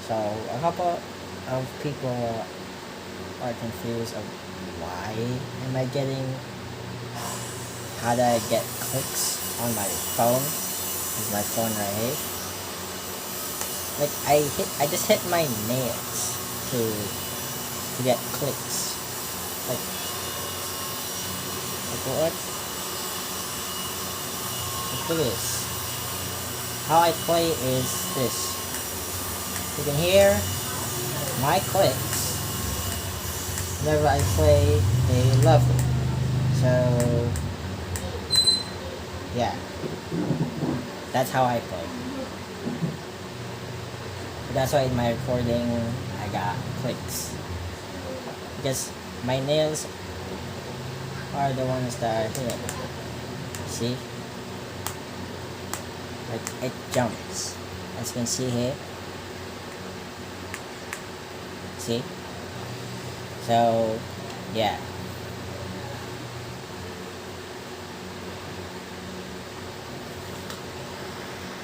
So a couple of people are confused of why am I getting, how do I get clicks on my phone? Is my phone right here? Like I just hit my nails to get clicks. Like what? Look at this. How I play is this. You can hear my clicks whenever I play a level. So yeah, that's how I play. That's why in my recording I got clicks. Because my nails are the ones that are hitting. See? Like it jumps. As you can see here. See? So yeah.